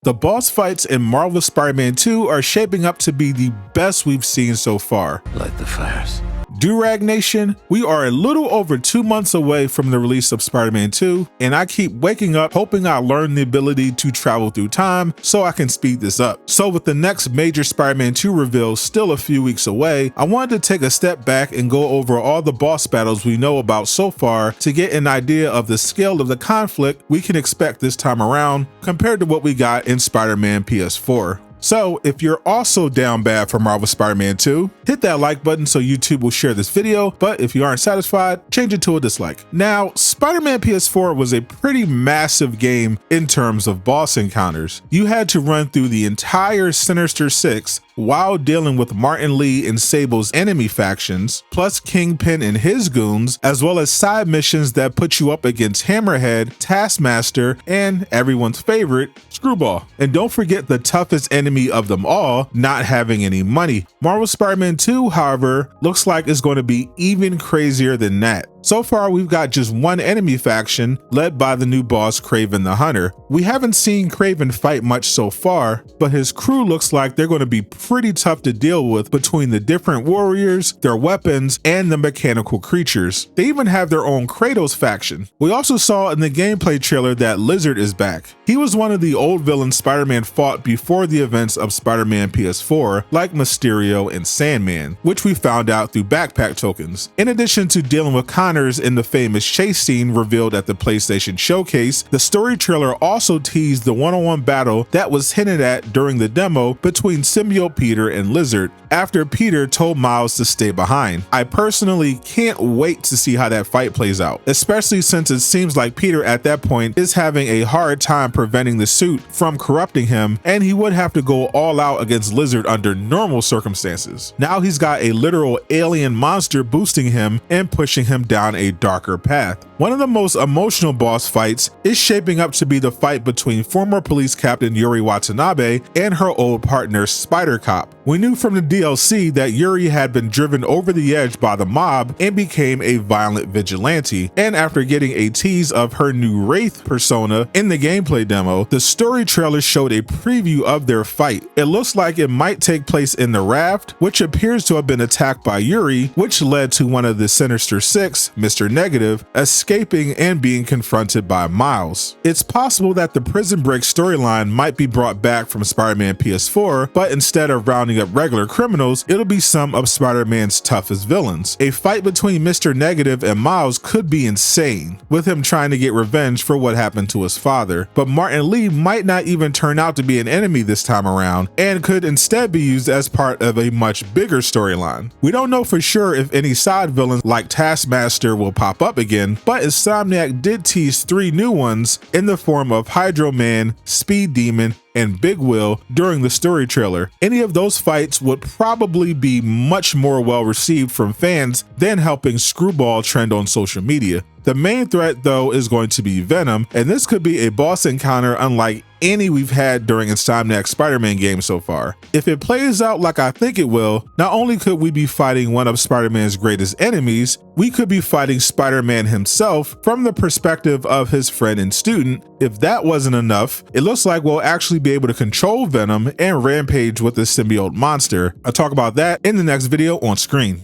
The boss fights in Marvel's Spider-Man 2 are shaping up to be the best we've seen so far. Light the fires. Durag Nation, we are a little over 2 months away from the release of Spider-Man 2, and I keep waking up hoping I learn the ability to travel through time so I can speed this up. So with the next major Spider-Man 2 reveal still a few weeks away, I wanted to take a step back and go over all the boss battles we know about so far to get an idea of the scale of the conflict we can expect this time around compared to what we got in Spider-Man PS4. So if you're also down bad for Marvel Spider-Man 2, hit that like button so YouTube will share this video, but if you aren't satisfied, change it to a dislike. Now, Spider-Man PS4 was a pretty massive game in terms of boss encounters. You had to run through the entire Sinister 6 while dealing with Martin Lee and Sable's enemy factions, plus Kingpin and his goons, as well as side missions that put you up against Hammerhead, Taskmaster, and everyone's favorite, Screwball. And don't forget the toughest enemy of them all, not having any money. Marvel Spider-Man 2, however, looks like it's going to be even crazier than that. So far, we've got just one enemy faction led by the new boss Kraven the Hunter. We haven't seen Kraven fight much so far, but his crew looks like they're going to be pretty tough to deal with between the different warriors, their weapons, and the mechanical creatures. They even have their own Kratos faction. We also saw in the gameplay trailer that Lizard is back. He was one of the old villains Spider-Man fought before the events of Spider-Man PS4, like Mysterio and Sandman, which we found out through backpack tokens. In addition to dealing with in the famous chase scene revealed at the PlayStation Showcase, the story trailer also teased the one-on-one battle that was hinted at during the demo between Symbiote Peter and Lizard, after Peter told Miles to stay behind. I personally can't wait to see how that fight plays out, especially since it seems like Peter at that point is having a hard time preventing the suit from corrupting him, and he would have to go all out against Lizard under normal circumstances. Now he's got a literal alien monster boosting him and pushing him down a darker path. One of the most emotional boss fights is shaping up to be the fight between former police captain Yuri Watanabe and her old partner Spider Cop. We knew from the DLC that Yuri had been driven over the edge by the mob and became a violent vigilante, and after getting a tease of her new Wraith persona in the gameplay demo, the story trailer showed a preview of their fight. It looks like it might take place in the raft, which appears to have been attacked by Yuri, which led to one of the Sinister Six, Mr. Negative, escaping and being confronted by Miles. It's possible that the Prison Break storyline might be brought back from Spider-Man PS4, but instead of rounding up regular criminals, it'll be some of Spider-Man's toughest villains. A fight between Mr. Negative and Miles could be insane, with him trying to get revenge for what happened to his father, but Martin Lee might not even turn out to be an enemy this time around, and could instead be used as part of a much bigger storyline. We don't know for sure if any side villains like Taskmaster will pop up again, but Insomniac did tease 3 new ones in the form of Hydro Man, Speed Demon, and Big Will during the story trailer. Any of those fights would probably be much more well received from fans than helping Screwball trend on social media. The main threat though is going to be Venom, and this could be a boss encounter unlike any we've had during Insomniac's Spider-Man games so far. If it plays out like I think it will, not only could we be fighting one of Spider-Man's greatest enemies, we could be fighting Spider-Man himself from the perspective of his friend and student. If that wasn't enough, it looks like we'll actually be able to control Venom and rampage with the symbiote monster. I'll talk about that in the next video on screen.